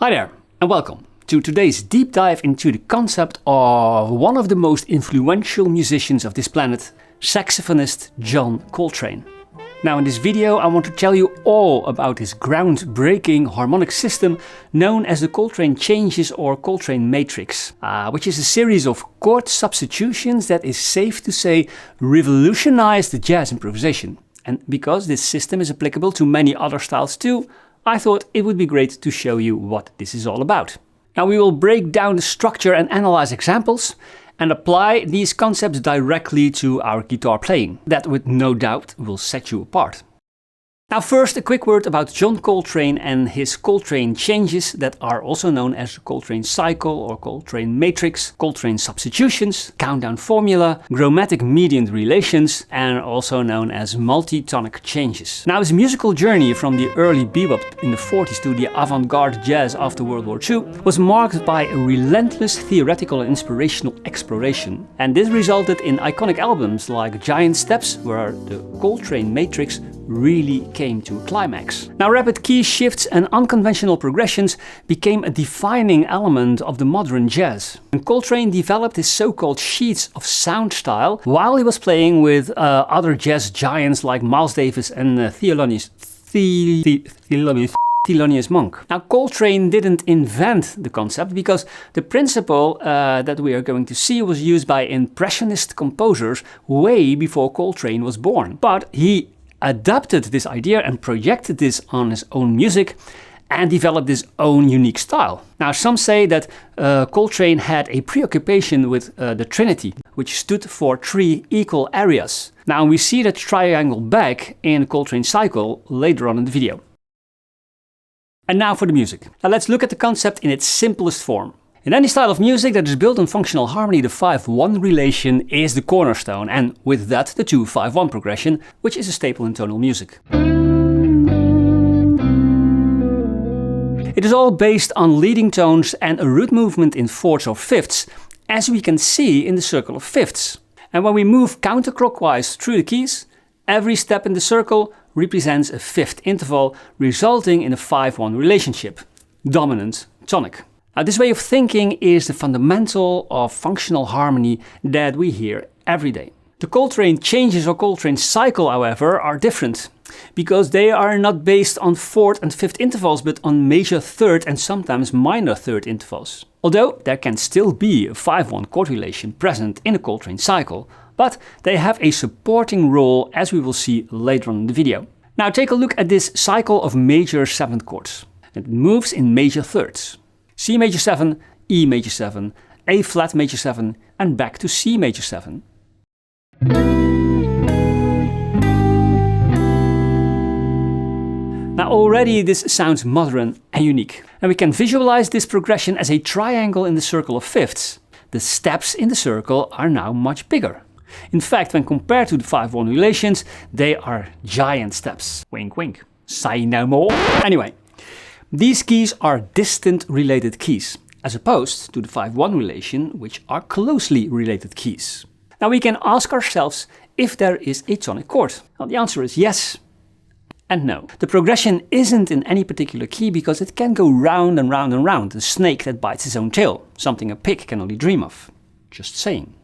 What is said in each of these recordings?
Hi there, and welcome to today's deep dive into the concept of one of the most influential musicians of this planet, saxophonist John Coltrane. Now in this video I want to tell you all about his groundbreaking harmonic system known as the Coltrane Changes or Coltrane Matrix, which is a series of chord substitutions that is safe to say revolutionized jazz improvisation. And because this system is applicable to many other styles too, I thought it would be great to show you what this is all about. Now we will break down the structure and analyze examples and apply these concepts directly to our guitar playing. That with no doubt will set you apart. Now first a quick word about John Coltrane and his Coltrane Changes that are also known as Coltrane Cycle or Coltrane Matrix, Coltrane Substitutions, Countdown Formula, Chromatic Mediant Relations and also known as multi-tonic changes. Now his musical journey from the early bebop in the 40s to the avant-garde jazz after World War II was marked by a relentless theoretical and inspirational exploration. And this resulted in iconic albums like Giant Steps, where the Coltrane Matrix really came to a climax. Now rapid key shifts and unconventional progressions became a defining element of the modern jazz. And Coltrane developed his so-called sheets of sound style while he was playing with other jazz giants like Miles Davis and Thelonious Monk. Now Coltrane didn't invent the concept because the principle that we are going to see was used by impressionist composers way before Coltrane was born. But he adapted this idea and projected this on his own music and developed his own unique style. Now some say that Coltrane had a preoccupation with the Trinity, which stood for three equal areas. Now we see that triangle back in Coltrane Cycle later on in the video. And now for the music. Now let's look at the concept in its simplest form. In any style of music that is built on functional harmony, the 5-1 relation is the cornerstone, and with that the 2-5-1 progression, which is a staple in tonal music. It is all based on leading tones and a root movement in fourths or fifths, as we can see in the circle of fifths. And when we move counterclockwise through the keys, every step in the circle represents a fifth interval, resulting in a 5-1 relationship, dominant tonic. Now, this way of thinking is the fundamental of functional harmony that we hear every day. The Coltrane Changes or Coltrane Cycle, however, are different because they are not based on fourth and fifth intervals but on major third and sometimes minor third intervals. Although there can still be a 5-1 chord relation present in a Coltrane Cycle, but they have a supporting role as we will see later on in the video. Now take a look at this cycle of major seventh chords. It moves in major thirds. C major 7, E major 7, A flat major 7 and back to C major 7. Now already this sounds modern and unique. And we can visualize this progression as a triangle in the circle of fifths. The steps in the circle are now much bigger. In fact, when compared to the 5-1 relations, they are giant steps. Wink wink. Say no more. Anyway. These keys are distant related keys, as opposed to the 5-1 relation, which are closely related keys. Now we can ask ourselves if there is a tonic chord. Well, the answer is yes and no. The progression isn't in any particular key because it can go round and round and round, a snake that bites its own tail, something a pig can only dream of. Just saying.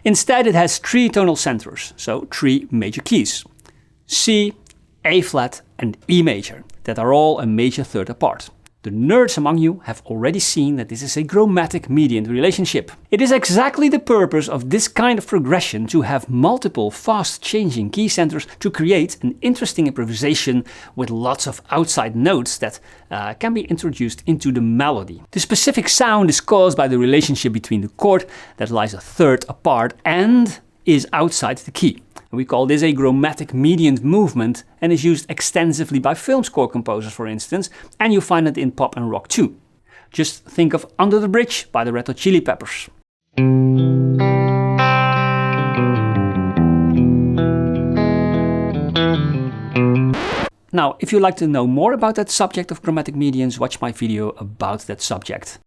Instead it has three tonal centers, so three major keys. C, A flat and E major. That are all a major third apart. The nerds among you have already seen that this is a chromatic mediant relationship. It is exactly the purpose of this kind of progression to have multiple fast changing key centers to create an interesting improvisation with lots of outside notes that can be introduced into the melody. The specific sound is caused by the relationship between the chord that lies a third apart and is outside the key. We call this a chromatic mediant movement and is used extensively by film score composers, for instance, and you find it in pop and rock too. Just think of Under the Bridge by the Red Hot Chili Peppers. Now, if you'd like to know more about that subject of chromatic medians, watch my video about that subject.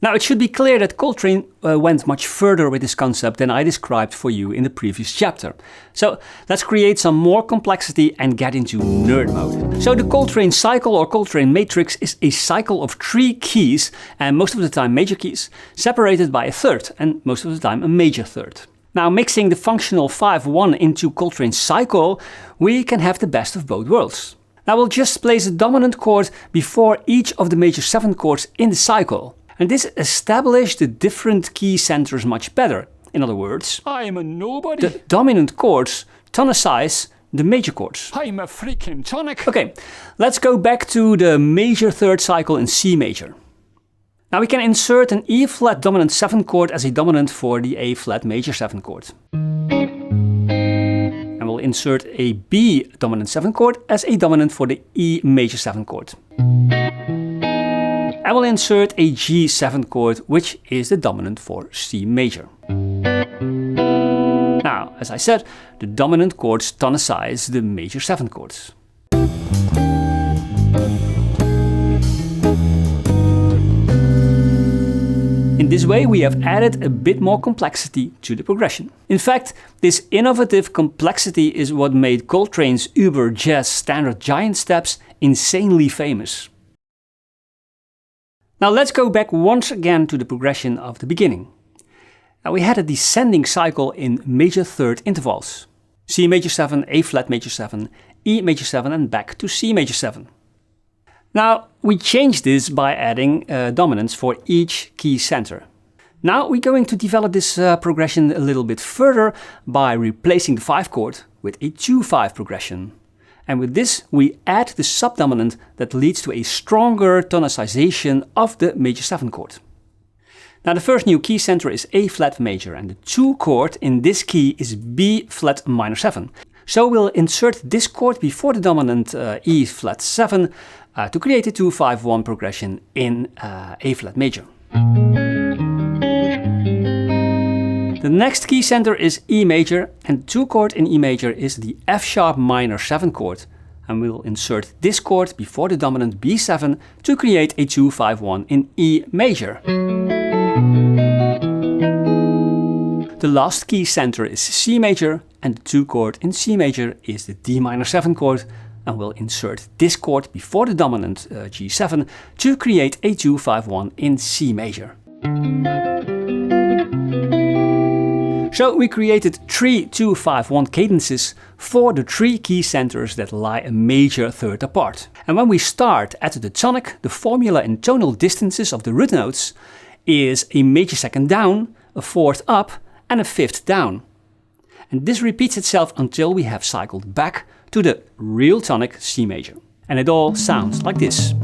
Now it should be clear that Coltrane went much further with this concept than I described for you in the previous chapter. So let's create some more complexity and get into nerd mode. So the Coltrane Cycle or Coltrane Matrix is a cycle of 3 keys, and most of the time major keys, separated by a third, and most of the time a major third. Now mixing the functional 5-1 into Coltrane Cycle, we can have the best of both worlds. Now we'll just place a dominant chord before each of the major 7 chords in the cycle. And this established the different key centers much better. In other words, I'm a nobody. The dominant chords tonicize the major chords. I'm a freaking tonic. Okay, let's go back to the major third cycle in C major. Now we can insert an E flat dominant 7 chord as a dominant for the A flat major 7 chord. And we'll insert a B dominant 7 chord as a dominant for the E major 7 chord. I will insert a G7 chord, which is the dominant for C major. Now, as I said, the dominant chords tonicize the major 7 chords. In this way, we have added a bit more complexity to the progression. In fact, this innovative complexity is what made Coltrane's uber jazz standard giant steps insanely famous. Now let's go back once again to the progression of the beginning. Now we had a descending cycle in major third intervals. C major 7, A flat major 7, E major 7 and back to C major 7. Now we changed this by adding dominants for each key center. Now we're going to develop this progression a little bit further by replacing the 5 chord with a 2-5 progression. And with this, we add the subdominant that leads to a stronger tonicization of the major 7 chord. Now the first new key center is A flat major, and the 2 chord in this key is B flat minor 7. So we'll insert this chord before the dominant E flat 7 to create a 2-5-1 progression in A flat major. The next key center is E major, and the 2 chord in E major is the F sharp minor 7 chord, and we'll insert this chord before the dominant B7 to create a 2-5-1 in E major. The last key center is C major, and the 2 chord in C major is the D minor 7 chord, and we'll insert this chord before the dominant G7 to create a 2-5-1 in C major. So we created 3 2-5-1 cadences for the 3 key centers that lie a major third apart. And when we start at the tonic, the formula in tonal distances of the root notes is a major second down, a fourth up and a fifth down. And this repeats itself until we have cycled back to the real tonic C major. And it all sounds like this.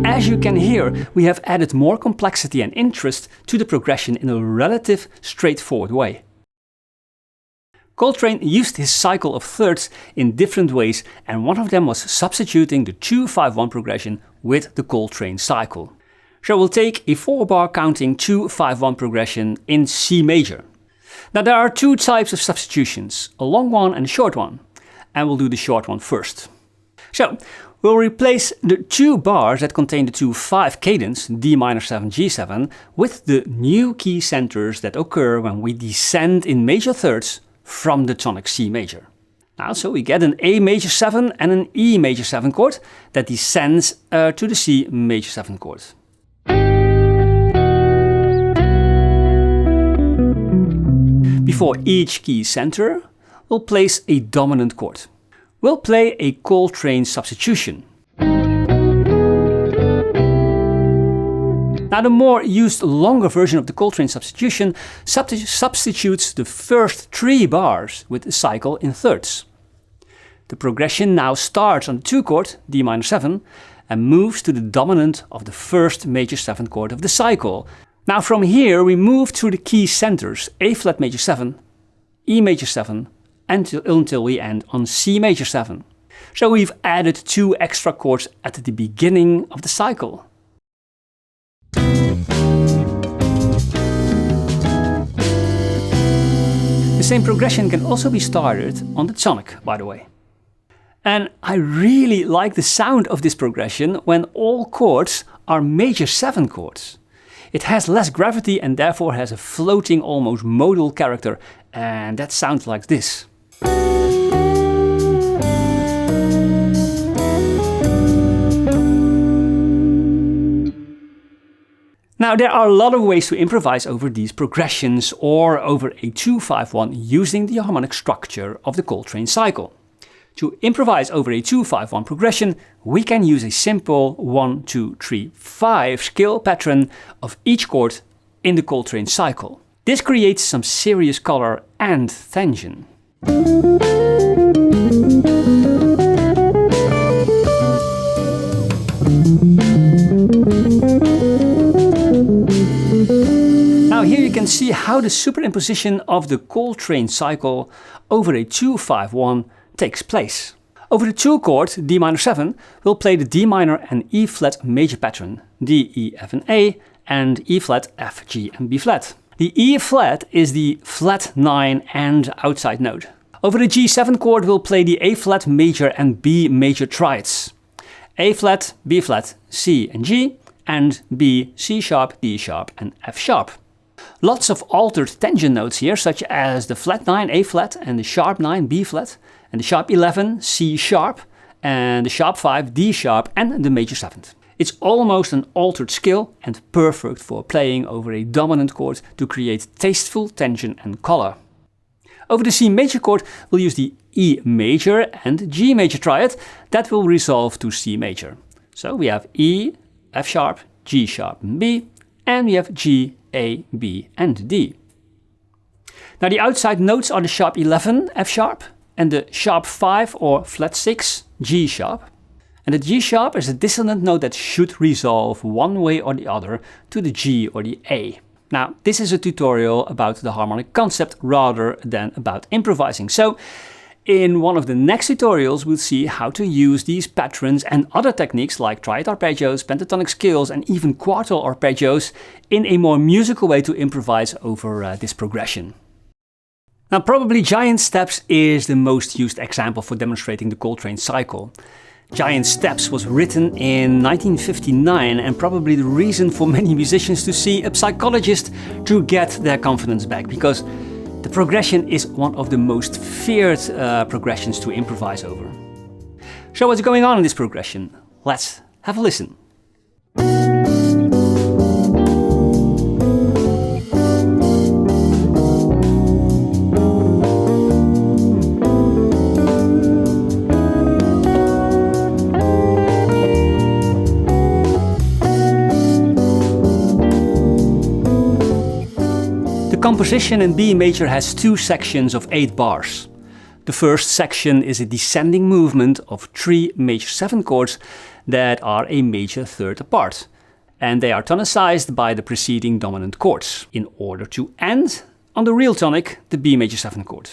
As you can hear, we have added more complexity and interest to the progression in a relative straightforward way. Coltrane used his cycle of thirds in different ways, and one of them was substituting the 2-5-1 progression with the Coltrane Cycle. So we'll take a 4-bar counting 2-5-1 progression in C major. Now there are 2 types of substitutions, a long one and a short one, and we'll do the short one first. So we'll replace the 2 bars that contain the 2-5 cadence, D minor 7, G7, with the new key centers that occur when we descend in major thirds from the tonic C major. Now, so we get an A major 7 and an E major 7 chord that descends to the C major 7 chord. Before each key center, we'll place a dominant chord. We'll play a Coltrane substitution. Now the more used longer version of the Coltrane substitution substitutes the first 3 bars with the cycle in thirds. The progression now starts on the 2 chord, D minor 7, and moves to the dominant of the first major 7 chord of the cycle. Now from here we move through the key centers, A flat major 7, E major 7, until we end on C major 7. So we've added 2 extra chords at the beginning of the cycle. same progression can also be started on the tonic, by the way. And I really like the sound of this progression when all chords are major 7 chords. It has less gravity and therefore has a floating, almost modal character, and that sounds like this. Now, there are a lot of ways to improvise over these progressions or over a 2-5-1 using the harmonic structure of the Coltrane cycle. To improvise over a 2-5-1 progression, we can use a simple 1-2-3-5 scale pattern of each chord in the Coltrane cycle. This creates some serious color and tension. Now here you can see how the superimposition of the Coltrane cycle over a 2-5-1 takes place. Over the 2 chord D minor 7 will play the D minor and E flat major pattern, D, E, F and A, and E flat, F, G and B flat. The E flat is the flat 9 and outside note. Over the G7 chord will play the A flat major and B major triads. A flat, B flat, C and G, and B, C sharp, D sharp and F sharp. Lots of altered tension notes here, such as the flat 9 A flat and the sharp 9 B flat, and the sharp 11 C sharp, and the sharp 5 D sharp and the major 7th. It's almost an altered scale and perfect for playing over a dominant chord to create tasteful tension and color. Over the C major chord we'll use the E major and G major triad that will resolve to C major. So we have E, F sharp, G sharp and B, and we have G, A, B and D. Now the outside notes are the sharp 11 F sharp and the sharp 5 or flat 6 G sharp. And the G sharp is a dissonant note that should resolve one way or the other to the G or the A. Now this is a tutorial about the harmonic concept rather than about improvising. So in one of the next tutorials we'll see how to use these patterns and other techniques like triad arpeggios, pentatonic scales and even quartal arpeggios in a more musical way to improvise over this progression. Now probably Giant Steps is the most used example for demonstrating the Coltrane cycle. Giant Steps was written in 1959 and probably the reason for many musicians to see a psychologist to get their confidence back, because the progression is one of the most feared progressions to improvise over. So what's going on in this progression? Let's have a listen. The composition in B major has 2 sections of 8 bars. The first section is a descending movement of 3 major 7 chords that are a major third apart, and they are tonicized by the preceding dominant chords, in order to end on the real tonic, the B major 7 chord.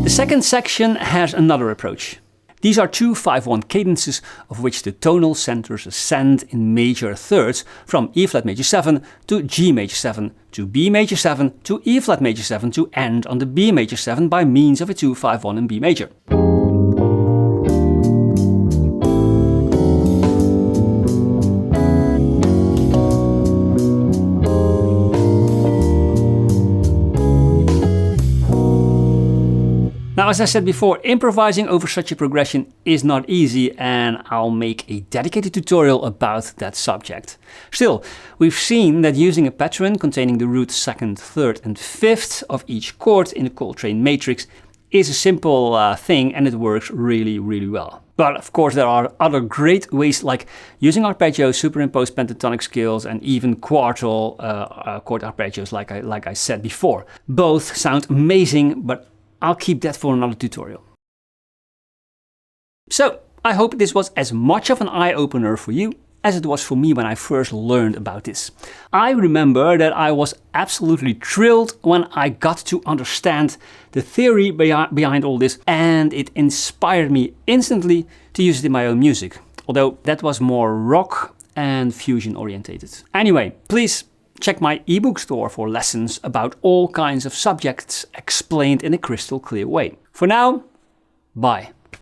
The second section has another approach. These are 2-5-1 cadences of which the tonal centers ascend in major thirds from E flat major 7 to G major 7 to B major 7 to E flat major 7 to end on the B major 7 by means of a 2-5-1 in B major. Now, as I said before, improvising over such a progression is not easy, and I'll make a dedicated tutorial about that subject. Still, we've seen that using a pattern containing the root 2nd, 3rd and 5th of each chord in the Coltrane Matrix is a simple thing, and it works really well. But of course there are other great ways, like using arpeggios, superimposed pentatonic scales and even quartal chord arpeggios like I said before. Both sound amazing, but I'll keep that for another tutorial. So, I hope this was as much of an eye-opener for you as it was for me when I first learned about this. I remember that I was absolutely thrilled when I got to understand the theory behind all this, and it inspired me instantly to use it in my own music. although that was more rock and fusion orientated. Anyway, please check my ebook store for lessons about all kinds of subjects explained in a crystal clear way. For now, bye.